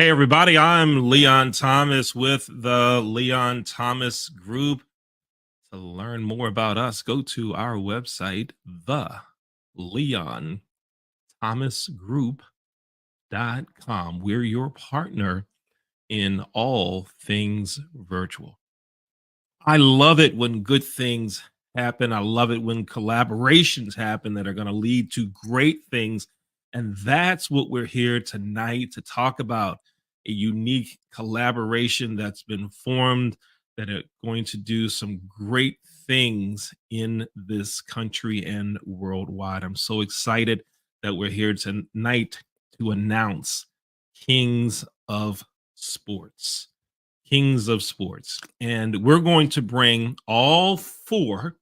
Hey, everybody, I'm Leon Thomas with the Leon Thomas Group. To learn more about us, go to our website, the Leon Thomas Group.com. We're your partner in all things virtual. I love it when good things happen. I love it when collaborations happen that are going to lead to great things. And that's what we're here tonight to talk about, a unique collaboration that's been formed that are going to do some great things in this country and worldwide. I'm so excited that we're here tonight to announce Kings of Sports. Kings of Sports. And we're going to bring all four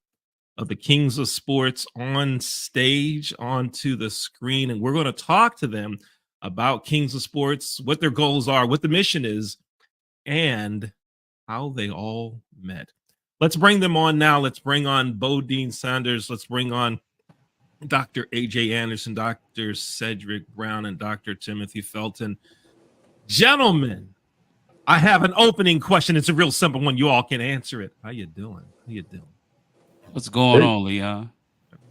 of the Kings of Sports on stage onto the screen. And we're going to talk to them about Kings of Sports, what their goals are, what the mission is, and how they all met. Let's bring them on now. Let's bring on Bodine Sanders. Let's bring on Dr. A.J. Anderson, Dr. Cedric Brown, and Dr. Timothy Felton. Gentlemen, I have an opening question. It's a real simple one. You all can answer it. How you doing? How you doing? What's going on, Leon?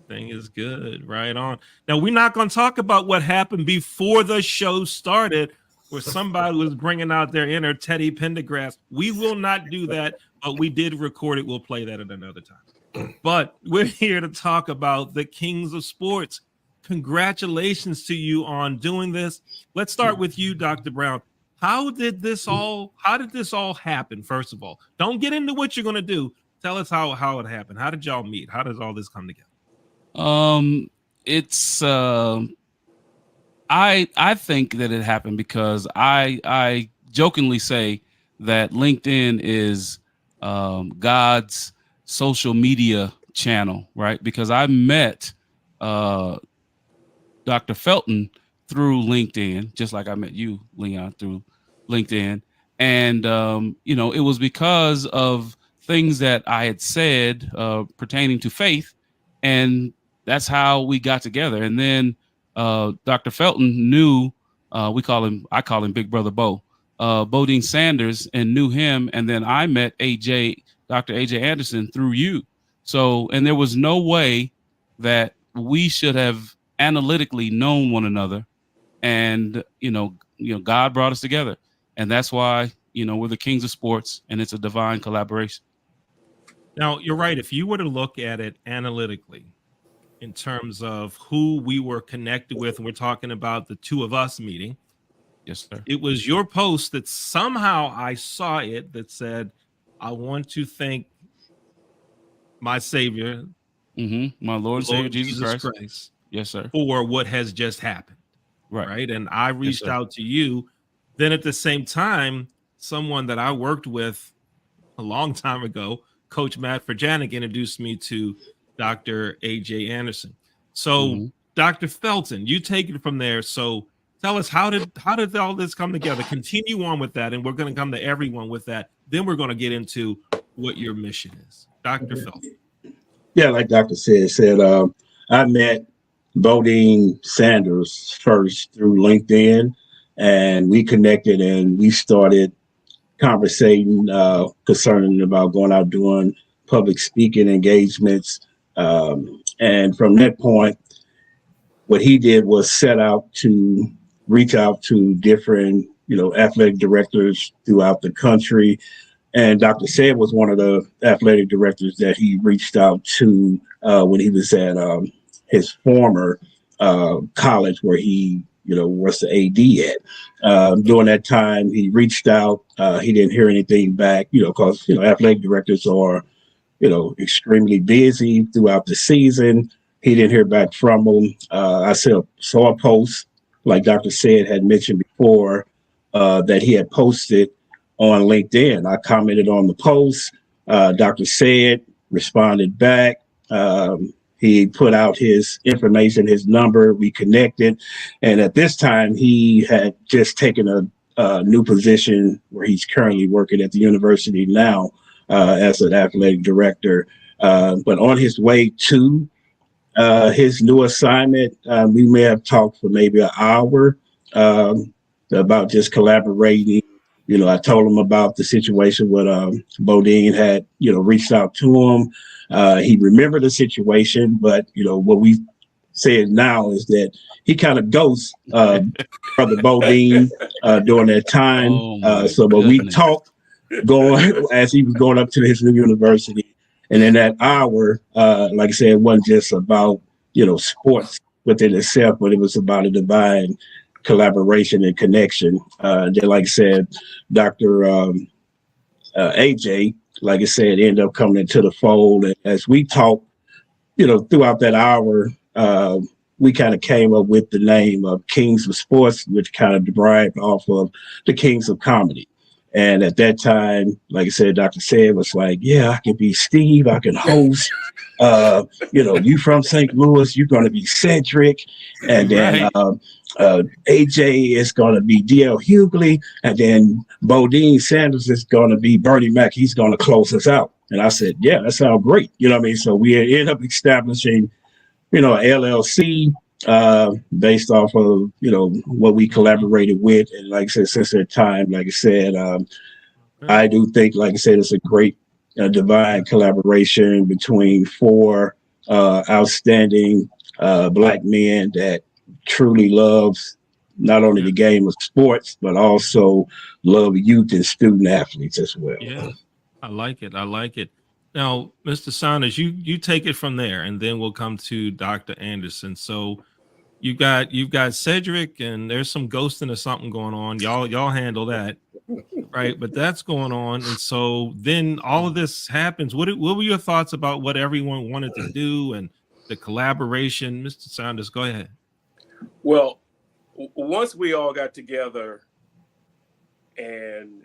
Everything is good. Right on. Now, we're not going to talk about what happened before the show started, where somebody was bringing out their inner Teddy Pendergrass. We will not do that, but we did record it. We'll play that at another time. But we're here to talk about the Kings of Sports. Congratulations to you on doing this. Let's start with you, Dr. Brown. How did this all happen? First of all, don't get into what you're going to do. Tell us how it happened. How did y'all meet? How does all this come together? It's I think that it happened because I jokingly say that LinkedIn is God's social media channel, right? Because I met Dr. Felton through LinkedIn, just like I met you, Leon, through LinkedIn. And, it was because of things that I had said pertaining to faith. And that's how we got together. And then Dr. Felton knew, I call him Big Brother Bo, Bodine Sanders, and knew him. And then I met Dr. A.J. Anderson through you. So, and there was no way that we should have analytically known one another. And, God brought us together. And that's why, we're the Kings of Sports, and it's a divine collaboration. Now, you're right. If you were to look at it analytically in terms of who we were connected with, and we're talking about the two of us meeting. Yes, sir. It was your post that somehow I saw it that said, I want to thank my Savior, my Lord and Savior, Jesus Christ. Yes, sir. For what has just happened. Right. And I reached out to you. Then at the same time, someone that I worked with a long time ago, Coach Matt Furjanic, introduced me to Dr. A.J. Anderson. So, Dr. Felton, you take it from there. So tell us, how did all this come together? Continue on with that, and we're going to come to everyone with that. Then we're going to get into what your mission is. Dr. Felton. Yeah, like Dr. said, I met Bodine Sanders first through LinkedIn, and we connected and we started conversating concerning about going out doing public speaking engagements. And from that point, what he did was set out to reach out to different, athletic directors throughout the country. And Dr. Said was one of the athletic directors that he reached out to when he was at his former college where he, was the AD at. During that time, he reached out. He didn't hear anything back, because, athletic directors are, extremely busy throughout the season. He didn't hear back from him. I saw a post, like Dr. Said had mentioned before, that he had posted on LinkedIn. I commented on the post. Dr. Said responded back. He put out his information, his number. We connected. And at this time, he had just taken a new position where he's currently working at the university now as an athletic director. But on his way to his new assignment, we may have talked for maybe an hour. about just collaborating. You know, I told him about the situation with Bodine had, you know, reached out to him. He remembered the situation, but, you know, what we said now is that he kind of ghosts Brother Bodine during that time. Oh my But we goodness. talked going as he was going up to his new university. And in that hour, like I said, it wasn't just about, you know, sports within itself, but it was about a divine collaboration and connection. Then, like I said, Dr. AJ, like I said, ended up coming into the fold. And as we talked, you know, throughout that hour, we kind of came up with the name of Kings of Sports, which kind of derived off of the Kings of Comedy. And at that time, like I said, Dr. Said was like, yeah, I can be Steve, I can host. You know, you from St. Louis, you're going to be Cedric. And then AJ is going to be DL Hughley. And then Bodine Sanders is going to be Bernie Mac. He's going to close us out. And I said, yeah, that sounds great. You know what I mean? So we ended up establishing, you know, LLC based off of, you know, what we collaborated with. And like I said, since that time, like I said, I do think, like I said, it's a great divine collaboration between four outstanding Black men that truly loves not only the game of sports, but also love youth and student athletes as well. Yeah, I like it. I like it. Now, Mr. Saunders, you take it from there, and then we'll come to Dr. Anderson. So you've got Cedric, and there's some ghosting or something going on. Y'all handle that, right? But that's going on, and so then all of this happens. What were your thoughts about what everyone wanted to do and the collaboration? Mr. Saunders, go ahead. Well, once we all got together and,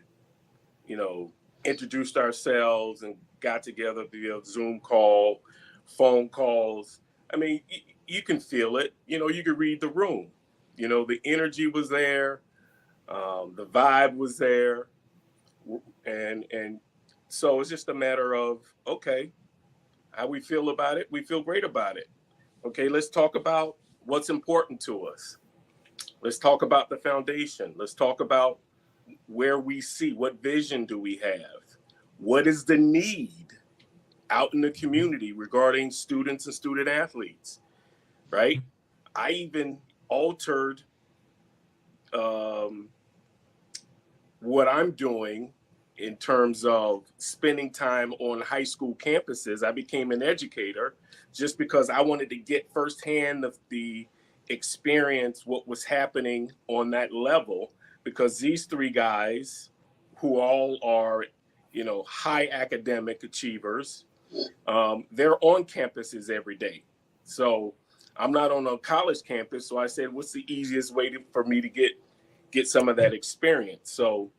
you know, introduced ourselves and got together via Zoom call, phone calls, I mean, you can feel it. You know, you could read the room. You know, the energy was there, the vibe was there, and so it's just a matter of, okay, how we feel about it. We feel great about it. Okay, let's talk about what's important to us. Let's talk about the foundation. Let's talk about where we see, what vision do we have? What is the need out in the community regarding students and student athletes, right? I even altered what I'm doing in terms of spending time on high school campuses. I became an educator just because I wanted to get firsthand the experience, what was happening on that level, because these three guys who all are, you know, high academic achievers, they're on campuses every day. So I'm not on a college campus. So I said, what's the easiest way for me to get some of that experience? So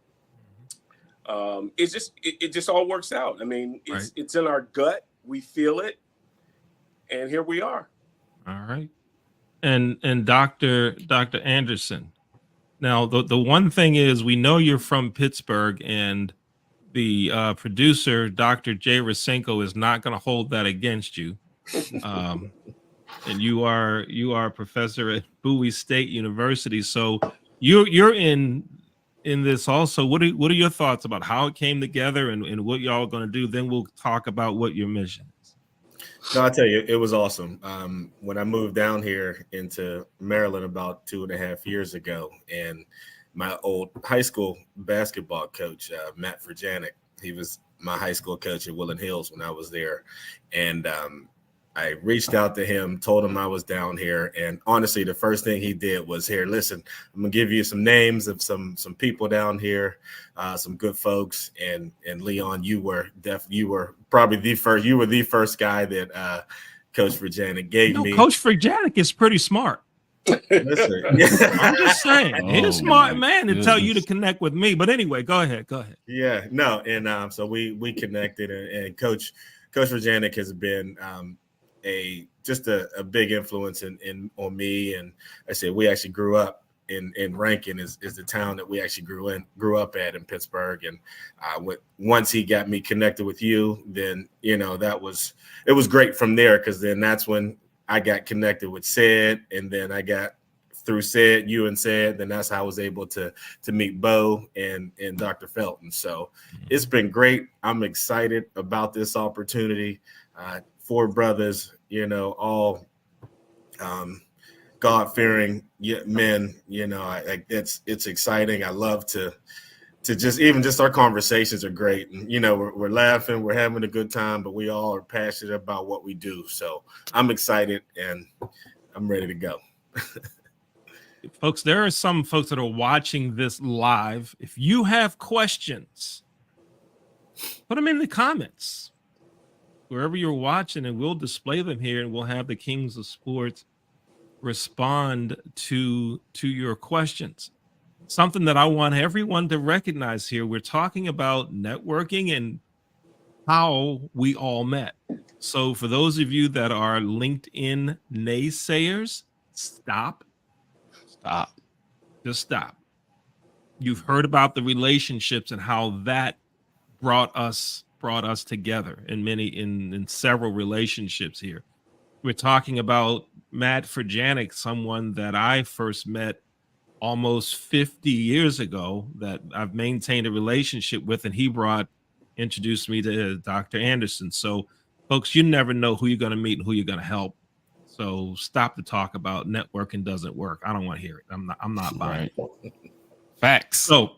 it just all works out. I mean, it's in our gut. We feel it. And here we are. All right. And Dr. Anderson. Now, the one thing is, we know you're from Pittsburgh, and the producer, Dr. Jay Rasenko, is not going to hold that against you. And you are a professor at Bowie State University, so you're in this also. What are your thoughts about how it came together and what y'all are going to do? Then we'll talk about what your mission is. No, I'll tell you, it was awesome. When I moved down here into Maryland about 2.5 years ago, and my old high school basketball coach, Matt Frajanic, he was my high school coach at Woodland Hills when I was there. And I reached out to him, told him I was down here. And honestly, the first thing he did was, here, listen, I'm going to give you some names of some people down here, some good folks. And Leon, you were probably the first guy that Coach Frajanic gave me. Coach Frajanic is pretty smart. Listen, I'm just saying, he's a smart man to tell you to connect with me. But anyway, go ahead. Yeah, no, and so we connected, and Coach Frajanic has been just a big influence on me. And I said, we actually grew up in Rankin is the town that we actually grew up at in Pittsburgh. And once he got me connected with you, then, you know, it was great from there, because then that's when I got connected with Sid, and then I got through you and said, then that's how I was able to meet Bo and Dr. Felton. So it's been great. I'm excited about this opportunity. 4 brothers, all God-fearing men. It's exciting. I love to just our conversations are great. And, we're laughing, we're having a good time, but we all are passionate about what we do. So I'm excited and I'm ready to go. Folks, there are some folks that are watching this live. If you have questions, put them in the comments wherever you're watching, and we'll display them here, and we'll have the Kings of Sports respond to your questions. Something that I want everyone to recognize here. We're talking about networking and how we all met. So for those of you that are LinkedIn naysayers, stop. Just stop. You've heard about the relationships and how that brought us together in several relationships here. We're talking about Matt Furjanic, someone that I first met almost 50 years ago that I've maintained a relationship with, and he introduced me to Dr. Anderson. So folks, you never know who you're going to meet and who you're going to help. So stop the talk about networking doesn't work. I don't want to hear it. I'm not buying it. Facts. So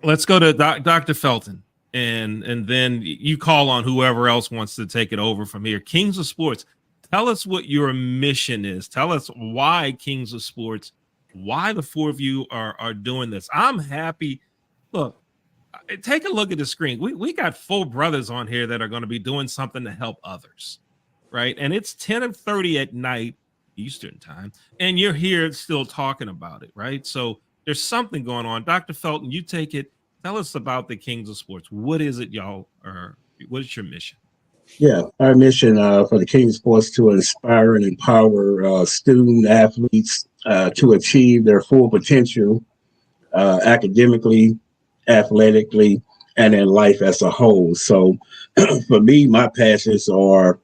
let's go to Dr. Felton, and then you call on whoever else wants to take it over from here. Kings of Sports, tell us what your mission is. Tell us why Kings of Sports, why the 4 of you are doing this. I'm happy. Look, take a look at the screen. We got 4 brothers on here that are going to be doing something to help others, right? And it's 10:30 at night Eastern time, and you're here still talking about it, right? So there's something going on. Dr. Felton, you take it. Tell us about the Kings of Sports. What is it, y'all? Or what is your mission? Yeah, our mission for the King Sports to inspire and empower student athletes to achieve their full potential academically, athletically, and in life as a whole. So for me, my passions are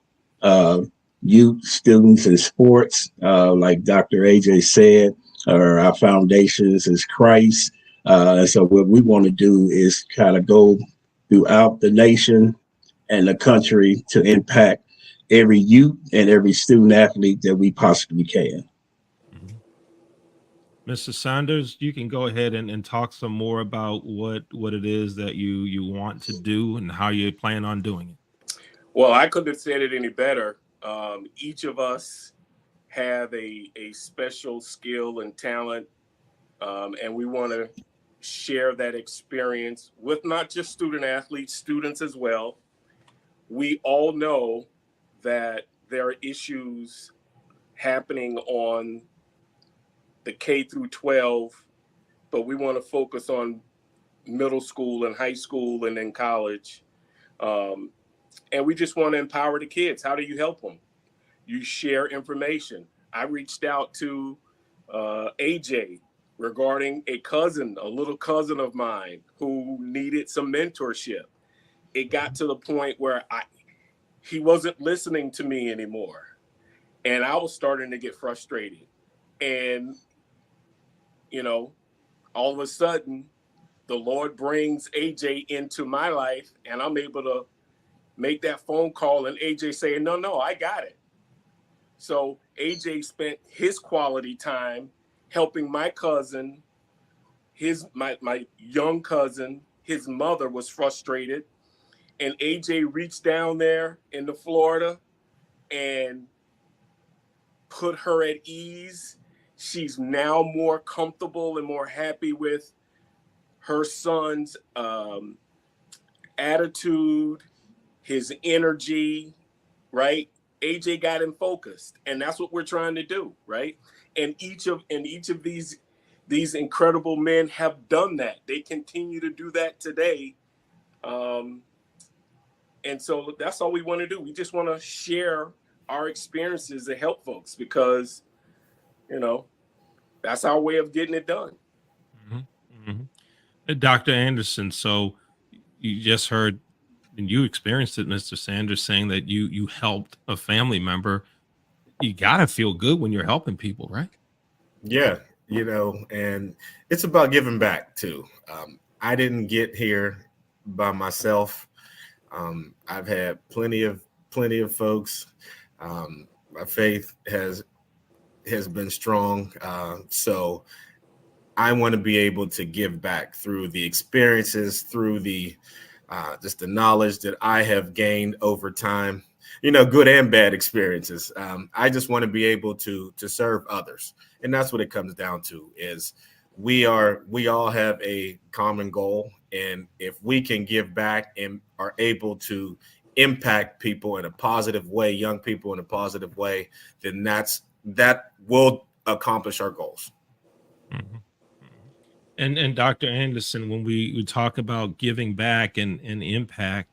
youth, students, and sports. Like Dr. AJ said, our foundations is Christ. And so what we want to do is kind of go throughout the nation and the country to impact every youth and every student athlete that we possibly can. Mr. Saunders, you can go ahead and talk some more about what it is that you want to do and how you plan on doing it. Well, I couldn't have said it any better. Each of us have a special skill and talent, and we want to share that experience with not just student athletes, students as well. We all know that there are issues happening on the K through 12, but we want to focus on middle school and high school and then college. And we just want to empower the kids. How do you help them? You share information. I reached out to AJ regarding a little cousin of mine who needed some mentorship. It got to the point where he wasn't listening to me anymore. And I was starting to get frustrated. And, all of a sudden, the Lord brings AJ into my life, and I'm able to make that phone call, and AJ saying, no, I got it. So AJ spent his quality time helping my cousin, my young cousin. His mother was frustrated, and AJ reached down there into Florida and put her at ease. She's now more comfortable and more happy with her son's attitude, his energy, right? AJ got him focused, and that's what we're trying to do, right? And each of these incredible men have done that. They continue to do that today. And so that's all we want to do. We just want to share our experiences to help folks because, that's our way of getting it done. Mm-hmm. Mm-hmm. Dr. Anderson, so you just heard and you experienced it, Mr. Sanders, saying that you helped a family member. You got to feel good when you're helping people, right? Yeah, and it's about giving back too. I didn't get here by myself. I've had plenty of folks. My faith has been strong. So I want to be able to give back through the experiences, through the just the knowledge that I have gained over time. Good and bad experiences. I just want to be able to serve others, and that's what it comes down to. Is we all have a common goal, and if we can give back and are able to impact people in a positive way, young people in a positive way, then that will accomplish our goals. Mhm. And Dr. Anderson, when we talk about giving back and impact,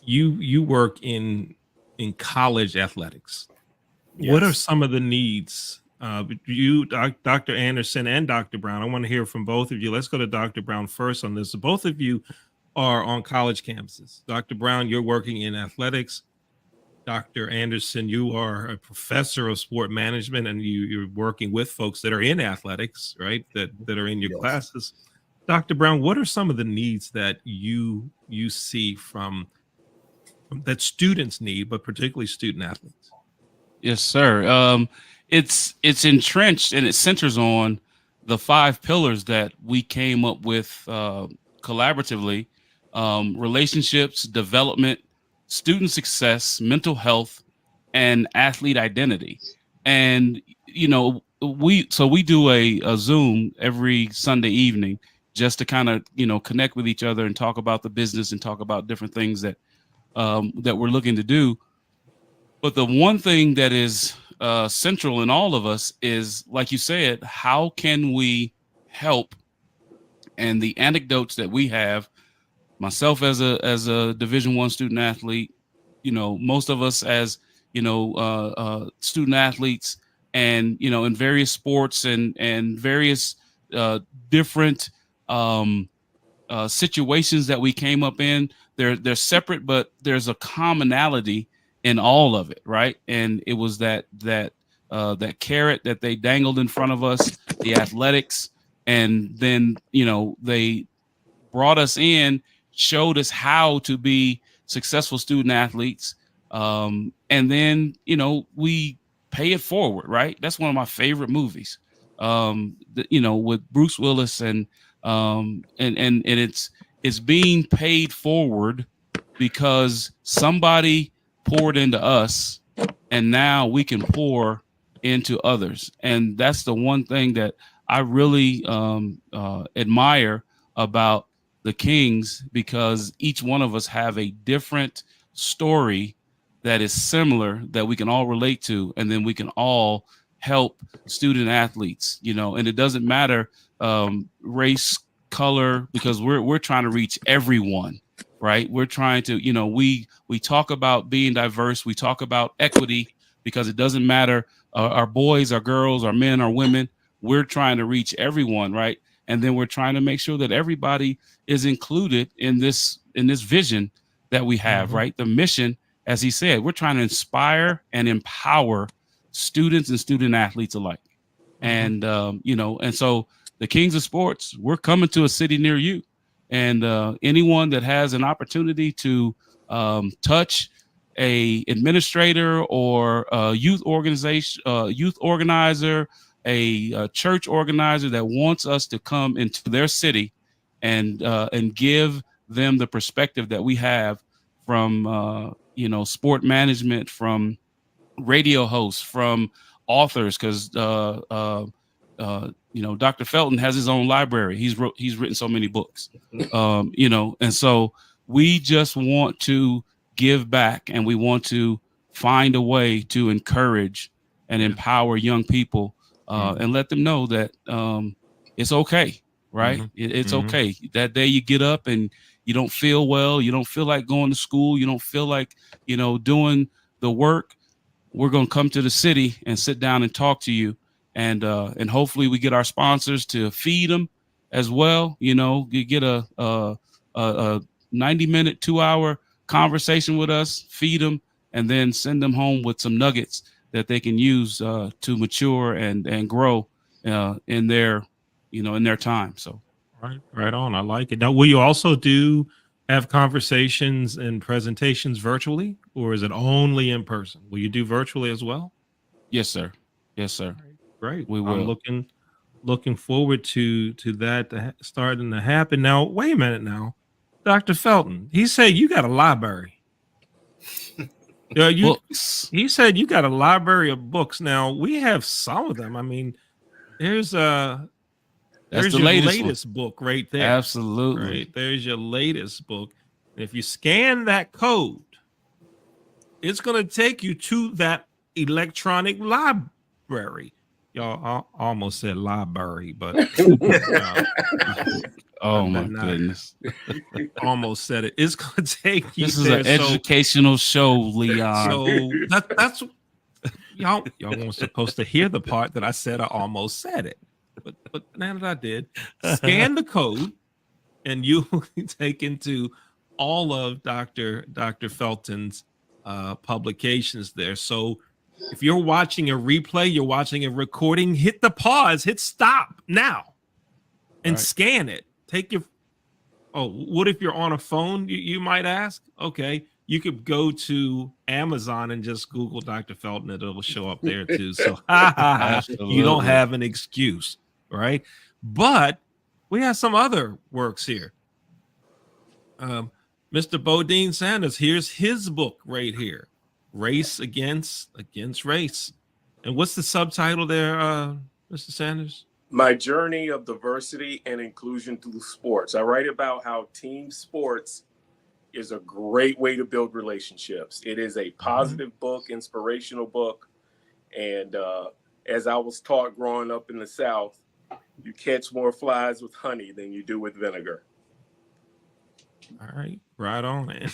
you work in college athletics. What are Yes. some of the needs? Dr. Anderson and Dr. Brown, I want to hear from both of you. Let's go to Dr. Brown first on this. So both of you are on college campuses. Dr. Brown, you're working in athletics. Dr. Anderson, you are a professor of sport management, and you're working with folks that are in athletics, right? That are in your Yes. classes. Dr. Brown, what are some of the needs that you see that students need, but particularly student athletes? Yes, sir. It's entrenched and it centers on the 5 pillars that we came up with collaboratively: relationships, development, student success, mental health, and athlete identity. And we do a Zoom every Sunday evening just to kind of connect with each other and talk about the business and talk about different things that we're looking to do. But the one thing that is central in all of us is, like you said, how can we help? And the anecdotes that we have, myself as a Division I student athlete, most of us as student athletes, and in various sports and various different um, situations that we came up in. They're separate, but there's a commonality in all of it, right? And it was that carrot that they dangled in front of us, the athletics, and then they brought us in, showed us how to be successful student athletes, and then we pay it forward, right? That's one of my favorite movies, with Bruce Willis, and it's being paid forward because somebody poured into us, and now we can pour into others. And that's the one thing that I really admire about the Kings, because each one of us have a different story that is similar that we can all relate to, and then we can all help student athletes, and it doesn't matter race, color, because we're trying to reach everyone, right? We're trying to, we talk about being diverse, we talk about equity, because it doesn't matter our boys, our girls, our men, our women. We're trying to reach everyone, right? And then we're trying to make sure that everybody is included in this vision that we have, right? The mission, as he said, we're trying to inspire and empower students and student athletes alike. And and so the Kings of Sports, we're coming to a city near you, and anyone that has an opportunity to touch a administrator or a youth organization, youth organizer, a church organizer that wants us to come into their city and give them the perspective that we have from sport management, from radio hosts, from authors, because Dr. Felton has his own library. He's written so many books, and so we just want to give back, and we want to find a way to encourage and empower young people, and let them know that it's okay, right? It's okay. That day you get up and you don't feel well, you don't feel like going to school, you don't feel like doing the work. We're going to come to the city and sit down and talk to you, and hopefully we get our sponsors to feed them as well. You get a 90-minute, 2-hour conversation with us, feed them, and then send them home with some nuggets that they can use to mature and grow in their, in their time. So. Right on. I like it. Now, will you also have conversations and presentations virtually, or is it only in person? Will you do virtually as well? Yes, sir. Yes, sir. Great. We I'm will. looking forward to that starting to happen. Now, wait a minute now. Dr. Felton, he said you got a library. Books. He said you got a library of books. Now, we have some of them. I mean, there's That's the your latest one. book right there. Absolutely. Right. There's your latest book. And if you scan that code, it's going to take you to that electronic library. Y'all almost said library, but oh my goodness. Almost said it. It's going to take you This is there. an educational show, Leon. So that's y'all weren't supposed to hear the part that I said I almost said it. But now that I did, scan the code and you will be taken to all of Dr. Felton's publications there. So if you're watching a replay, you're watching a recording, hit the pause, hit stop now and scan it. What if you're on a phone, you might ask? Okay, you could go to Amazon and just Google Dr. Felton. It'll show up there too. So you don't have an excuse, right? But we have some other works here. Mr. Bodine Sanders, here's his book right here, Race Against Race. And what's the subtitle there, Mr. Sanders? My Journey of Diversity and Inclusion Through Sports. I write about how team sports is a great way to build relationships. It is a positive book, inspirational book. And as I was taught growing up in the South, you catch more flies with honey than you do with vinegar. All right, right on, man.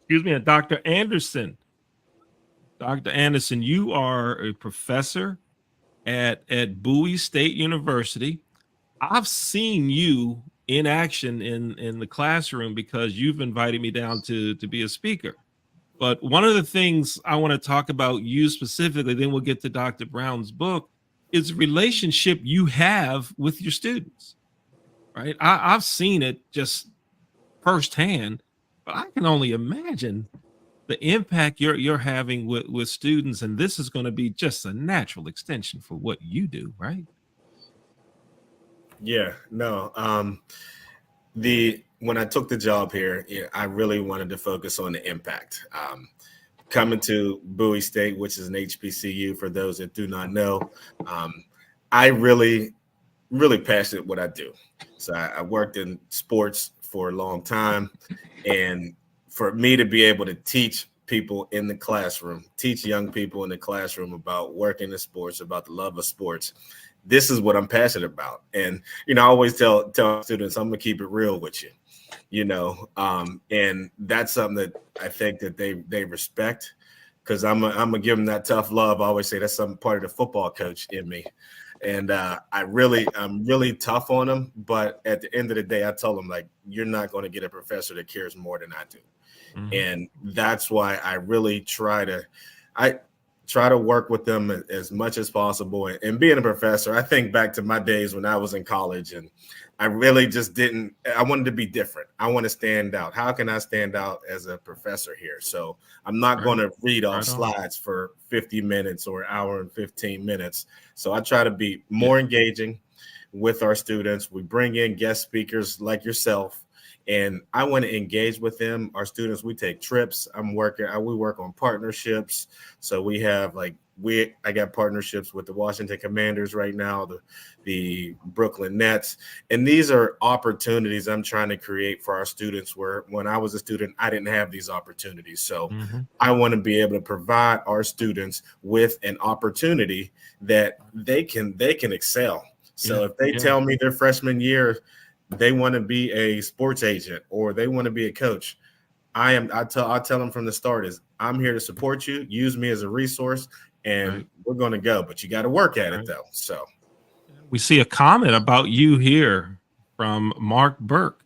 Excuse me, Dr. Anderson. Dr. Anderson, you are a professor at Bowie State University. I've seen you in action in the classroom because you've invited me down to be a speaker. But one of the things I want to talk about you specifically, then we'll get to Dr. Brown's book, is the relationship you have with your students, right? I've seen it just firsthand, but I can only imagine the impact you're having with students, and this is going to be just a natural extension for what you do, right? Yeah, no. When I took the job here, I really wanted to focus on the impact. Coming to Bowie State, which is an HBCU, for those that do not know, I really passionate what I do. So I worked in sports for a long time, and for me to be able to teach people in the classroom, teach young people in the classroom about working in sports, about the love of sports, this is what I'm passionate about. And, I always tell students, I'm going to keep it real with you, and that's something that I think that they respect, because I'm going to give them that tough love. I always say that's some part of the football coach in me. And I'm really tough on them. But at the end of the day, I tell them, like, you're not going to get a professor that cares more than I do. Mm-hmm. And that's why I really try to work with them as much as possible. And being a professor, I think back to my days when I was in college, and I really just I wanted to be different. I want to stand out. How can I stand out as a professor here? So I'm not going to read off slides for 50 minutes or an hour and 15 minutes. So I try to be more engaging with our students. We bring in guest speakers like yourself, and I want to engage with them. Our students, we take trips. We work on partnerships. So we have I got partnerships with the Washington Commanders right now, the Brooklyn Nets. And these are opportunities I'm trying to create for our students, where when I was a student, I didn't have these opportunities. So I want to be able to provide our students with an opportunity that they can excel. So if they tell me their freshman year they want to be a sports agent or they want to be a coach, I tell them from the start is I'm here to support you. Use me as a resource, and we're going to go. But you got to work at it, though. So we see a comment about you here from Mark Burke.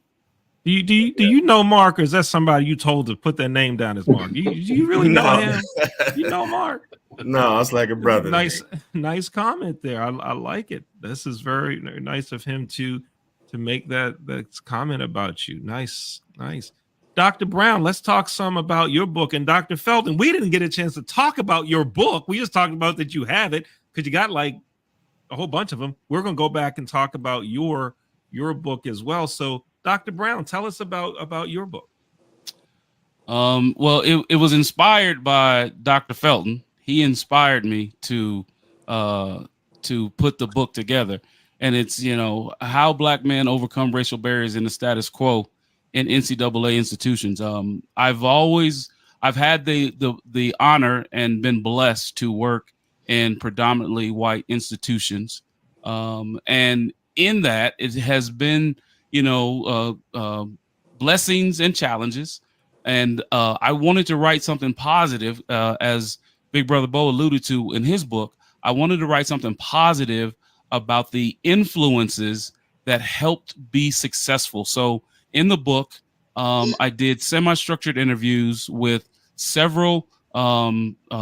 Do you know Mark, or is that somebody you told to put their name down as Mark? Do you really know him? You know Mark? No, it's like a brother. to Nice, me. nice comment there. I like it. This is very nice of him to make that comment about you. Nice, nice. Dr. Brown, let's talk some about your book. And Dr. Felton, we didn't get a chance to talk about your book. We just talked about that you have it because you got like a whole bunch of them. We're going to go back and talk about your book as well. So, Dr. Brown, tell us about your book. Well, it was inspired by Dr. Felton. He inspired me to put the book together, and it's how Black men overcome racial barriers in the status quo in NCAA institutions. I've had the honor and been blessed to work in predominantly white institutions, and in that it has been blessings and challenges. And I wanted to write something positive, as Big Brother Bo alluded to in his book. I wanted to write something positive about the influences that helped be successful. So in the book, I did semi-structured interviews with several Power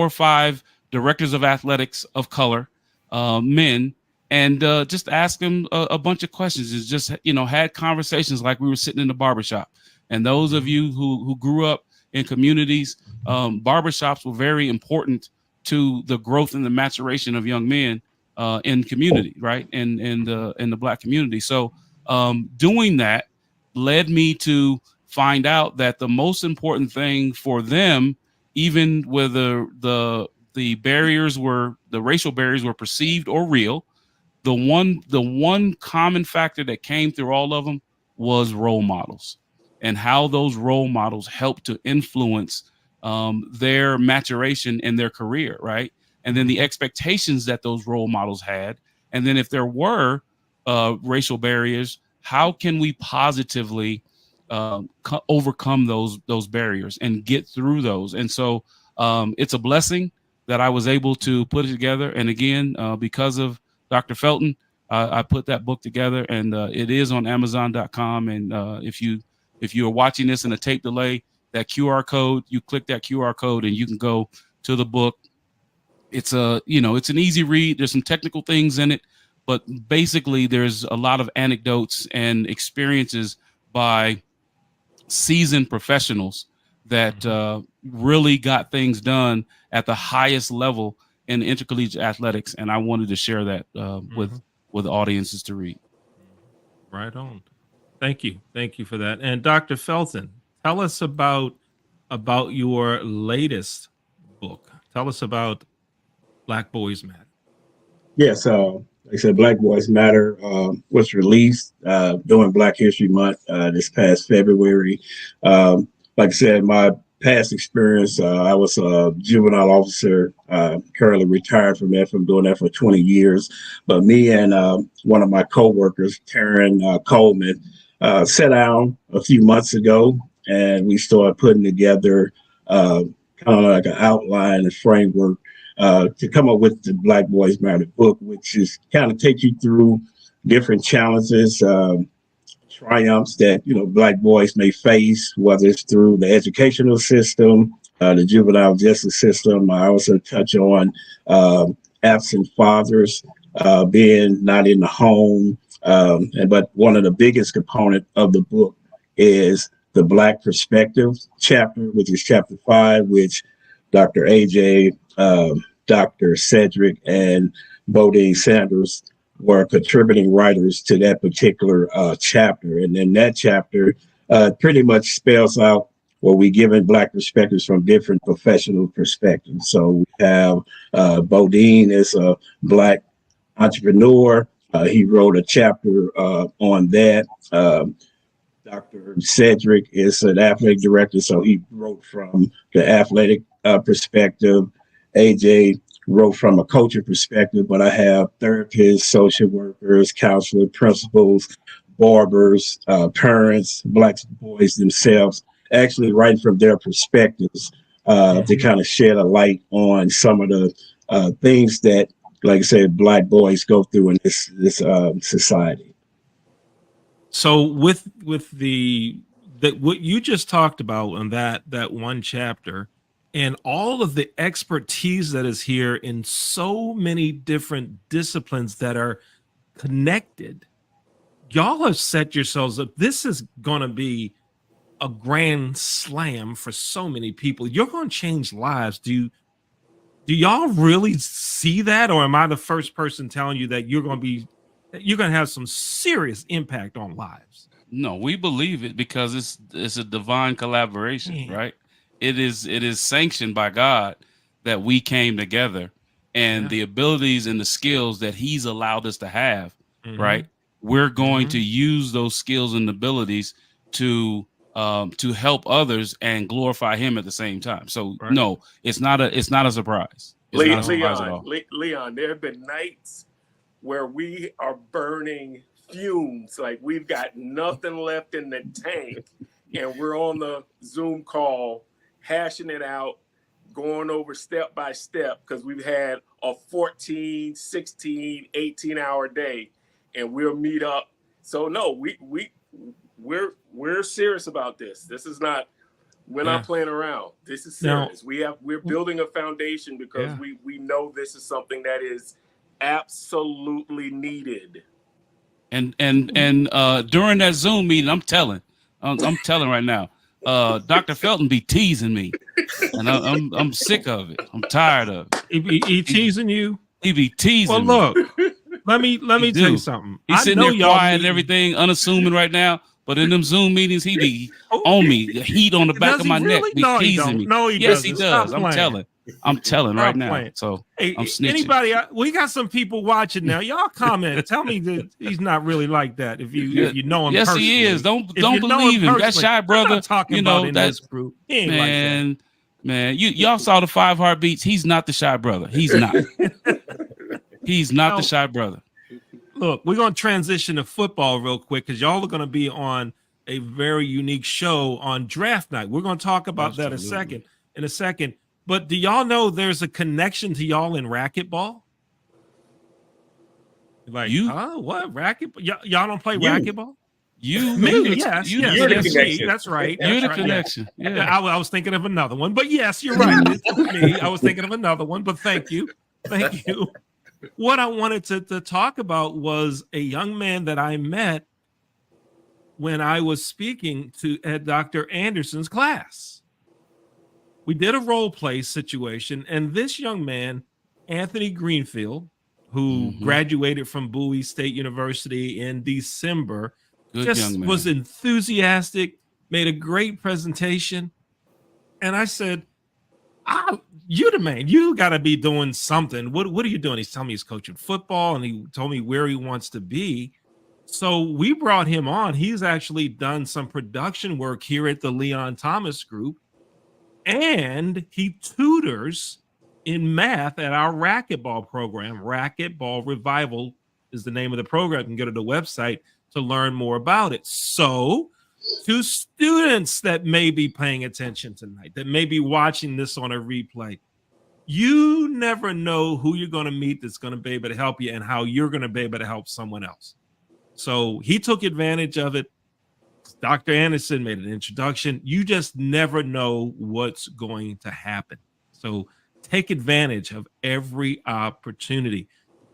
5 directors of athletics of color, men, and just asked them a bunch of questions. It's just, had conversations like we were sitting in the barbershop. And those of you who grew up in communities, barbershops were very important to the growth and the maturation of young men in community, right? And in the Black community. So doing that led me to find out that the most important thing for them, even whether the racial barriers were perceived or real, the one common factor that came through all of them was role models, and how those role models help to influence their maturation in their career, right? And then the expectations that those role models had. And then if there were racial barriers, how can we positively overcome those barriers and get through those? And so it's a blessing that I was able to put it together. And again, because of Dr. Felton, I put that book together, and it is on Amazon.com. And if you are watching this in a tape delay, that QR code, you click that QR code and you can go to the book. It's it's an easy read. There's some technical things in it, but basically there's a lot of anecdotes and experiences by seasoned professionals that really got things done at the highest level in intercollegiate athletics. And I wanted to share that with audiences to read. Right on. Thank you for that. And Dr. Felton, tell us about your latest book. Tell us about Black Boys Matter. Yes, like I said, Black Boys Matter was released during Black History Month this past February. Like I said, my past experience, I was a juvenile officer, currently retired from that, from doing that for 20 years. But me and one of my coworkers, Taryn Coleman, sat down a few months ago, and we started putting together kind of like an outline and framework to come up with the Black Boys Matter book, which is kind of take you through different challenges, triumphs that Black boys may face, whether it's through the educational system, the juvenile justice system. I also touch on absent fathers being not in the home, but one of the biggest component of the book is the Black perspective chapter, which is chapter 5, which Dr. AJ, Dr. Cedric, and Bodine Sanders were contributing writers to that particular chapter. And then that chapter pretty much spells out where we given Black perspectives from different professional perspectives. So we have Bodine is a Black entrepreneur. He wrote a chapter on that. Dr. Cedric is an athletic director, so he wrote from the athletic perspective. AJ wrote from a coaching perspective, but I have therapists, social workers, counselors, principals, barbers, parents, Black boys themselves, actually writing from their perspectives to kind of shed a light on some of the things that, like I said, Black boys go through in this society. So with what you just talked about on that one chapter, and all of the expertise that is here in so many different disciplines that are connected. Y'all have set yourselves up. This is going to be a grand slam for so many people. You're going to change lives. Do y'all really see that, or am I the first person telling you that you're going to have some serious impact on lives? No, we believe it because it's a divine collaboration, right? It is sanctioned by God that we came together, and the abilities and the skills that He's allowed us to have, right? We're going to use those skills and abilities to help others and glorify Him at the same time. So no, it's not a surprise. It's not a surprise at all. Leon, there have been nights where we are burning fumes, like we've got nothing left in the tank, and we're on the Zoom call hashing it out, going over step by step, because we've had a 14, 16, 18-hour day, and we'll meet up. So no, we're serious about this. This is not, we're not playing around. This is serious. We're building a foundation because we know this is something that is absolutely needed. And during that Zoom meeting, I'm telling right now, Dr. Felton be teasing me, and I'm sick of it. I'm tired of it. He teasing you. He be teasing. Well, look, let me tell you something. He's sitting there quiet and everything, unassuming right now. But in them Zoom meetings, he be on me, the heat on the back of my neck, be teasing me. No, yes, he does. I'm telling right now. So hey, I'm snitching. Anybody, we got some people watching now. Y'all comment. Tell me that he's not really like that. If you know him, yes, personally. He is. Don't believe him. That shy brother. Talking about in this group. He ain't man, like that. Man, y'all saw the 5 heartbeats. He's not the shy brother. He's not. He's not the shy brother. Look, we're going to transition to football real quick because y'all are going to be on a very unique show on draft night. We're going to talk about that in a second. But do y'all know there's a connection to y'all in racquetball? Like, what racquetball? Y'all don't play racquetball? Maybe, yes. You're the connection. That's right. You're the connection. Yeah. I was thinking of another one, but yes, you're right. It's me. I was thinking of another one, but thank you. What I wanted to talk about was a young man that I met when I was speaking at Dr. Anderson's class. We did a role play situation, and this young man, Anthony Greenfield, who graduated from Bowie State University in December, was enthusiastic, made a great presentation, and I said, you the man, you got to be doing something. What are you doing? He's telling me he's coaching football, and he told me where he wants to be. So we brought him on. He's actually done some production work here at the Leon Thomas Group, and he tutors in math at our racquetball program. Racquetball Revival is the name of the program. You can go to the website to learn more about it. So to students that may be paying attention tonight, that may be watching this on a replay, you never know who you're going to meet that's going to be able to help you and how you're going to be able to help someone else. So he took advantage of it. Dr. Anderson made an introduction. You just never know what's going to happen. So take advantage of every opportunity.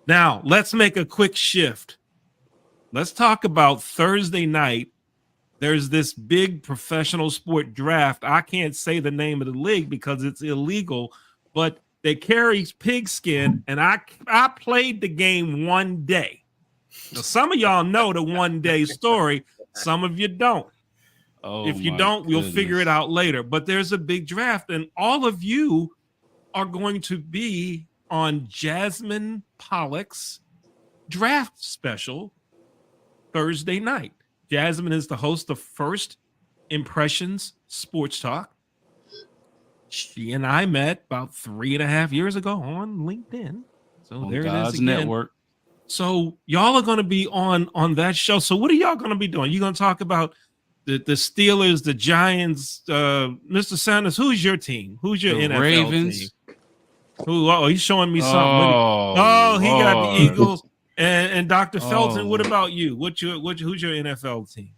Now, let's make a quick shift. Let's talk about Thursday night. There's this big professional sport draft. I can't say the name of the league because it's illegal, but they carry pigskin, and I played the game one day. Now, some of y'all know the one-day story. Some of you don't. If you don't, we'll figure it out later. But there's a big draft, and all of you are going to be on Jasmine Pollock's draft special Thursday night. Jasmine is the host of First Impressions Sports Talk. She and I met about 3.5 years ago on LinkedIn. So there it is again. Network. So y'all are going to be on that show. So what are y'all going to be doing? You're going to talk about the Steelers, the Giants, Mr. Sanders. Who's your team? Who's your NFL Ravens team? He's showing me something. He got the Eagles. And Dr. Felton, what about you? Who's your NFL team?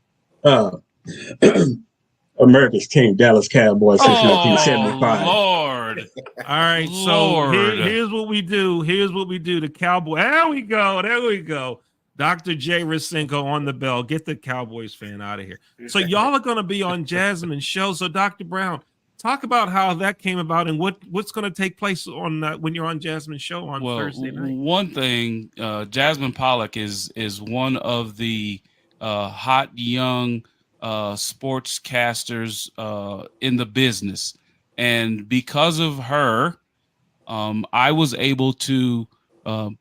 America's team, Dallas Cowboys, since Oh 1975. Lord! All right, so Lord. here's what we do. Here's what we do. The Cowboy. There we go. There we go. Dr. J. Rasenko on the bell. Get the Cowboys fan out of here. So y'all are going to be on Jasmine's show. So Dr. Brown, talk about how that came about and what's going to take place on when you're on Jasmine's show on Thursday night. One thing, Jasmine Pollock is one of the hot young sportscasters in the business, and because of her, I was able to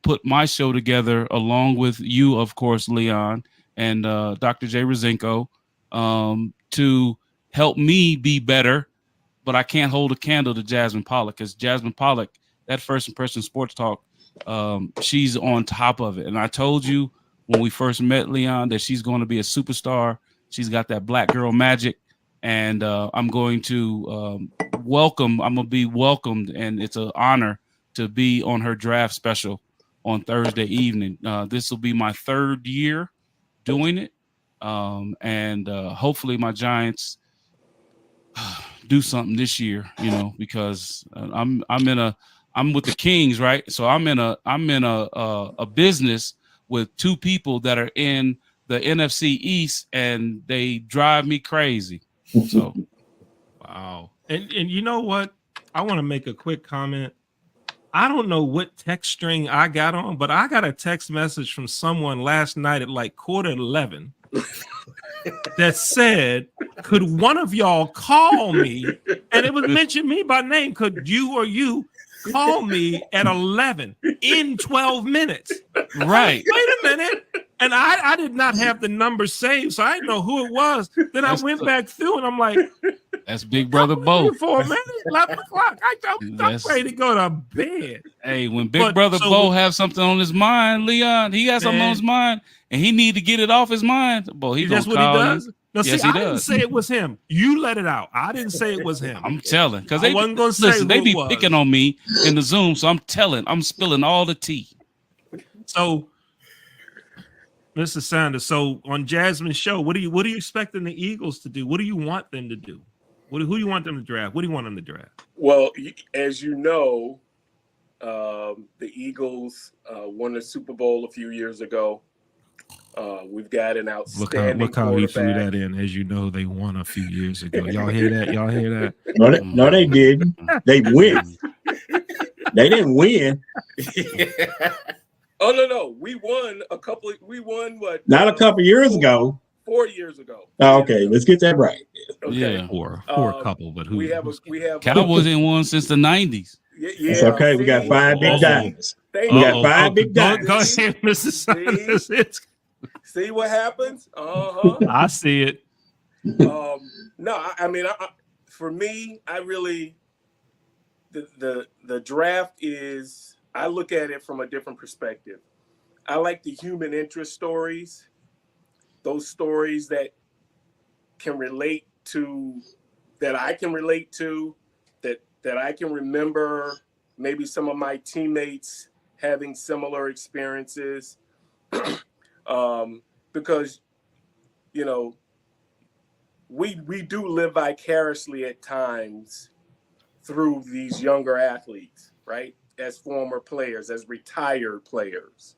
put my show together along with you, of course, Leon, and Dr. J. Rasenko, to help me be better. But I can't hold a candle to Jasmine Pollock, because Jasmine Pollock, that First Impression Sports Talk, she's on top of it. And I told you when we first met, Leon, that she's going to be a superstar. She's got that black girl magic, and I'm going to I'm going to be welcomed, and it's an honor to be on her draft special on Thursday evening. This will be my third year doing it, and hopefully my Giants do something this year, because I'm with the Kings, right? So I'm in a business with two people that are in the NFC East, and they drive me crazy. So, wow. And you know what? I want to make a quick comment. I don't know what text string I got on, but I got a text message from someone last night at like 11:15 that said, could one of y'all call me? And it was mentioned me by name. Could you call me at 11 in 12 minutes? right. Wait a minute. And I did not have the number saved, so I didn't know who it was. Then I went back through and I'm like, that's Big Brother Bo. For a minute, 11 o'clock. I'm ready to go to bed. Hey, when Big Brother Bo have something on his mind, Leon, he got something on his mind, and he need to get it off his mind. Boy, he that's gonna what call he does. you. No, yes, see, he I didn't does. say it was him. You let it out. I didn't say it was him. I'm telling, because I wasn't gonna say listen, they who be it was. picking on me in the Zoom, so I'm spilling all the tea. So, Mr. Sanders, so on Jasmine's show, what are you expecting the Eagles to do? What do you want them to do? Who do you want them to draft? What do you want them to draft? Well, as you know, the Eagles won the Super Bowl a few years ago. We've got an outstanding Look how he threw quarterback. that in. As you know, they won a few years ago. Y'all hear that? Y'all hear that? No, they didn't. They win. They didn't win. Oh no, we won what? Not a couple years ago. 4 years ago. Oh, okay, let's get that right. Okay. Yeah. Or a couple, but who? We have Cowboys ain't won since the 90s. Yeah, it's okay. We got 5 big diamonds. We got 5 big diamonds. Go ahead, Mr. Sanders. See what happens? I see it. No, I mean, for me, I really the draft is. I look at it from a different perspective. I like the human interest stories, those stories that can relate to, that I can relate to, that I can remember maybe some of my teammates having similar experiences. Because, we do live vicariously at times through these younger athletes, right? As former players, as retired players.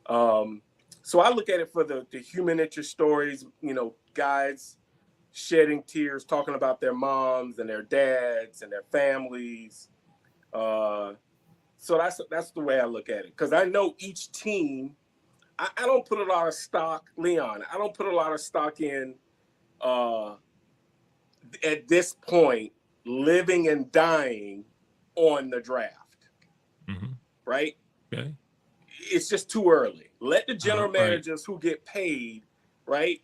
So I look at it for the human interest stories, guys shedding tears, talking about their moms and their dads and their families. So that's the way I look at it. Because I know each team, I don't put a lot of stock, Leon, I don't put a lot of stock in, at this point, living and dying on the draft. Mm-hmm. Right? Okay. It's just too early. Let the general managers who get paid, right?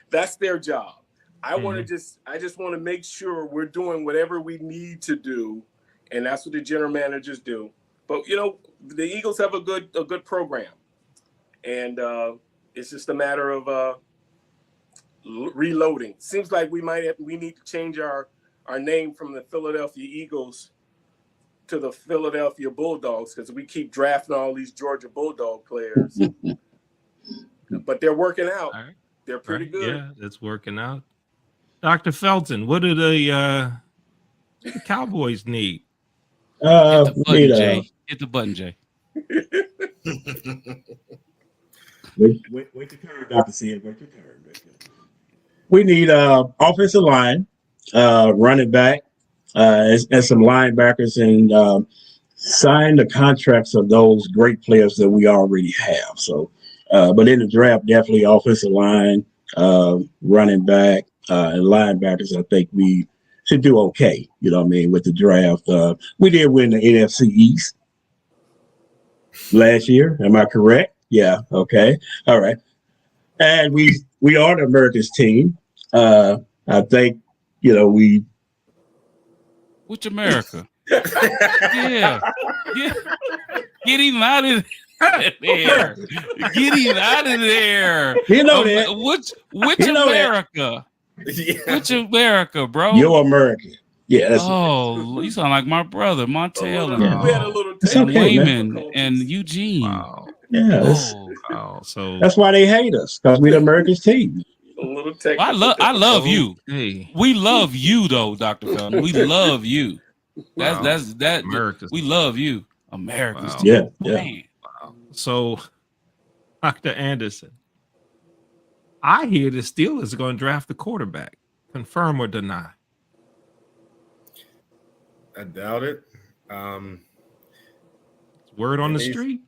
That's their job. I just want to make sure we're doing whatever we need to do, and that's what the general managers do. But the Eagles have a good program, and it's just a matter of reloading. Seems like we need to change our name from the Philadelphia Eagles to the Philadelphia Bulldogs, because we keep drafting all these Georgia Bulldog players. But they're working out. All right. They're pretty good. Yeah, it's working out. Dr. Felton, what do the Cowboys need? Hit the We button, need Jay. Hit the button, Jay. wait your turn, Dr. C. Wait your turn. We need offensive line, running back, and some linebackers, and sign the contracts of those great players that we already have. So, but in the draft, definitely offensive line, running back, and linebackers. I think we should do okay. You know what I mean with the draft. We did win the NFC East last year. Am I correct? Yeah. Okay. All right. And we are the America's team. I think we. Which America? Yeah. Get him out of there. Get him out of there. You know that. Which You know America? Yeah. Which America, bro? You're American. Yeah. That's you sound like my brother, Montel, Yeah. We had a little It's and okay, Wayman and Eugene. Wow. yeah. That's, Wow. So that's why they hate us because we're the America's team. a little Well, technical. I love you. hey, We love you though, Dr. Felton. We love you. Wow. That's that. America's We love you. America's Wow. team. Yeah. Yeah. Man. So, Dr. Anderson, I hear the Steelers are going to draft the quarterback. Confirm or deny? I doubt it. Word on the It is. street.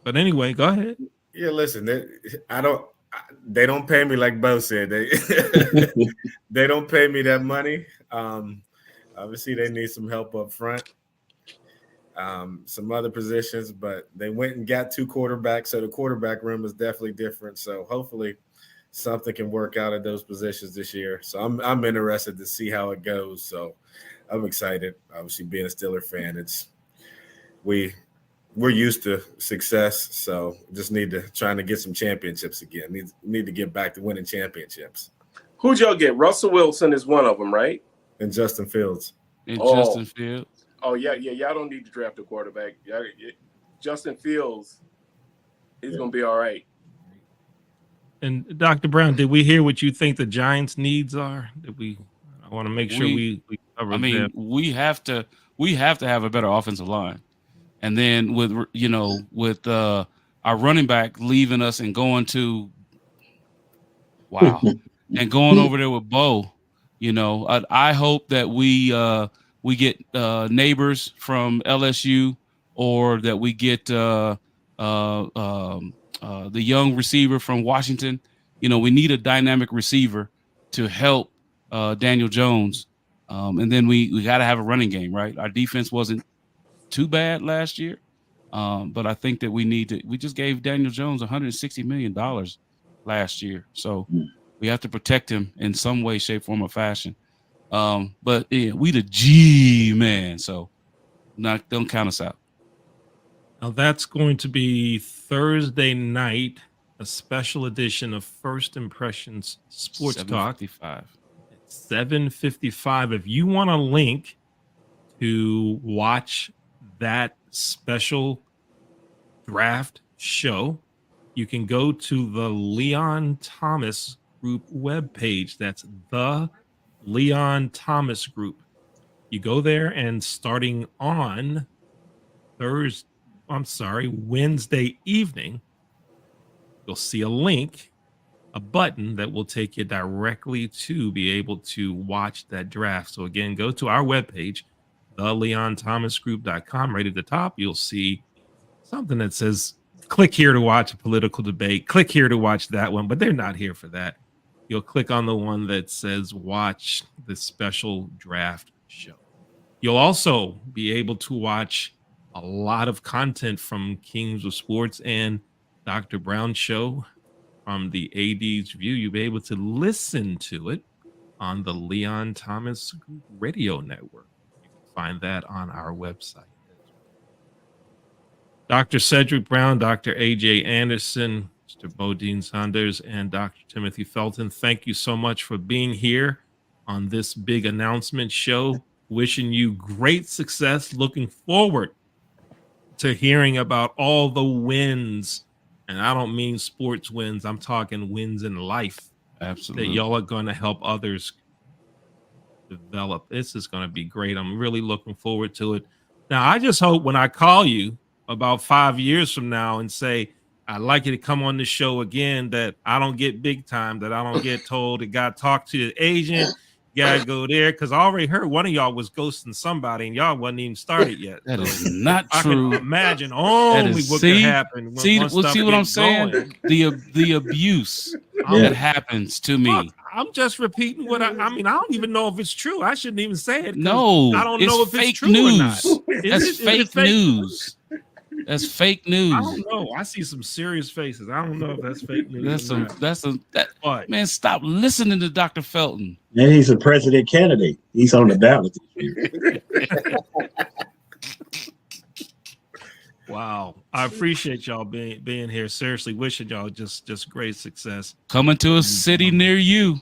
But anyway, go ahead. Yeah, listen, they don't pay me like Bo said. They don't pay me that money. Obviously, they need some help up front, some other positions, but they went and got 2 quarterbacks, so the quarterback room is definitely different. So hopefully, something can work out at those positions this year. So I'm interested to see how it goes. So I'm excited. Obviously, being a Steeler fan, we're used to success, so just trying to get some championships again. Need to get back to winning championships. Who'd y'all get? Russell Wilson is one of them, right? And Justin Fields. And Oh. Justin Fields. Oh yeah. Y'all don't need to draft a quarterback. Justin Fields is gonna be all right. And Dr. Brown, did we hear what you think the Giants' needs are? I want to make sure we cover I mean, them. we have to have a better offensive line. And then with our running back leaving us and going to and going over there with Bo, I hope that we get neighbors from LSU, or that we get the young receiver from Washington. We need a dynamic receiver to help Daniel Jones, and then we got to have a running game, right? Our defense wasn't too bad last year, but I think that we just gave Daniel Jones $160 million last year, so we have to protect him in some way, shape, form, or fashion. But yeah, we the G man, so don't count us out. Now that's going to be Thursday night, a special edition of First Impressions Sports Talk. 7:55. 7:55. If you want a link to watch that special draft show, you can go to the Leon Thomas Group webpage. That's the Leon Thomas Group. You go there, and starting on Wednesday evening, you'll see a link, a button that will take you directly to be able to watch that draft. So again, go to our webpage, theleonthomasgroup.com. Right at the top, you'll see something that says, click here to watch a political debate, click here to watch that one, but they're not here for that. You'll click on the one that says watch the special draft show. You'll also be able to watch a lot of content from Kings of Sports and Dr. Brown's show from the AD's View. You'll be able to listen to it on the Leon Thomas Group Radio Network. You can find that on our website. Dr. Cedric Brown, Dr. AJ Anderson, Mr. Bodine Saunders, and Dr. Timothy Felton, thank you so much for being here on this big announcement show. Wishing you great success. Looking forward to hearing about all the wins. And I don't mean sports wins. I'm talking wins in life Absolutely. that y'all are going to help others develop. This is going to be great. I'm really looking forward to it. Now, I just hope when I call you about 5 years from now and say, I'd like you to come on the show again, that I don't get big time, that I don't get told that got to talk to the agent, got to go there. Because I already heard one of y'all was ghosting somebody and y'all wasn't even started yet. That So is not I true. can imagine only what could happen when See once what stuff I'm gets saying? going. The abuse Yeah. that happens to me. Look, I'm just repeating what I mean. I don't even know if it's true. I shouldn't even say it. No, I don't it's know if it's fake true news. or not. That's Is it fake fake? news. That's fake I news. don't know. I see some serious faces. I don't know if that's fake news. Man, stop listening to Dr. Felton. And he's a president candidate. He's on the ballot this year. Wow. I appreciate y'all being here. Seriously, wishing y'all just great success. Coming to a city near you.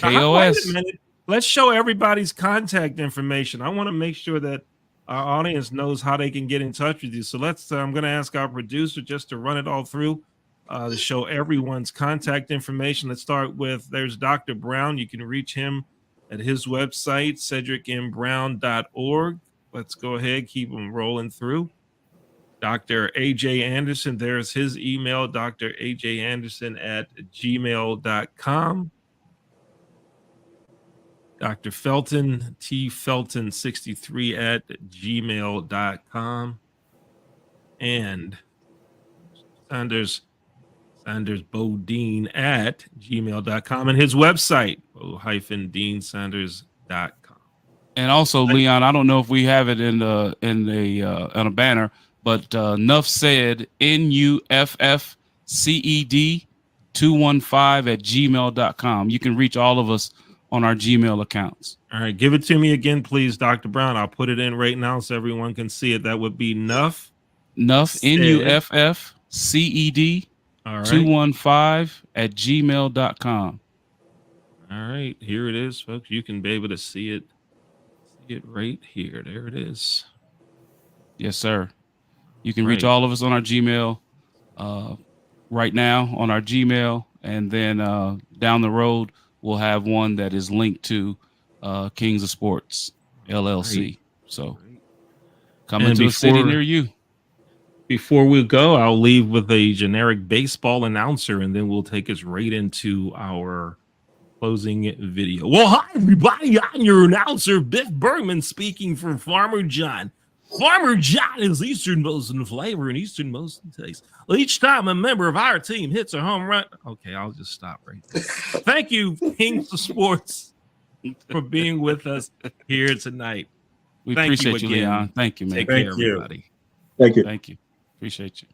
Now, wait a KOS. minute. Let's show everybody's contact information. I want to make sure that our audience knows how they can get in touch with you. So I'm going to ask our producer just to run it all through to show everyone's contact information. Let's start with, there's Dr. Brown. You can reach him at his website, cedricmbrown.org. Let's go ahead, keep them rolling through. Dr. AJ Anderson, there's his email, drajAnderson@gmail.com. Dr. Felton, tfelton63@gmail.com. And Sanders Bodine@gmail.com, and his website, bo-deansanders.com. And also, Leon, I don't know if we have it on a banner, but Nuff said NUFFCED215@gmail.com. You can reach all of us on our Gmail accounts. All right, give it to me again, please, Dr. Brown. I'll put it in right now so everyone can see it. That would be Nuff. NUFFCED 215@gmail.com. All right, here it is, folks. You can be able to see it right here. There it is. Yes, sir. You can reach all of us on our Gmail right now on our Gmail, and then down the road we'll have one that is linked to Kings of Sports LLC. Right. So coming to a city near you. Before we go, I'll leave with a generic baseball announcer, and then we'll take us right into our closing video. Well, hi, everybody. I'm your announcer, Biff Bergman, speaking for Farmer John. Farmer John is easternmost in flavor and easternmost in taste. Each time a member of our team hits a home run. Okay, I'll just stop right there. Thank you, Kings of Sports, for being with us here tonight. We appreciate you, Leon. Thank you, man. Take care, everybody. Thank you. Thank you. Appreciate you.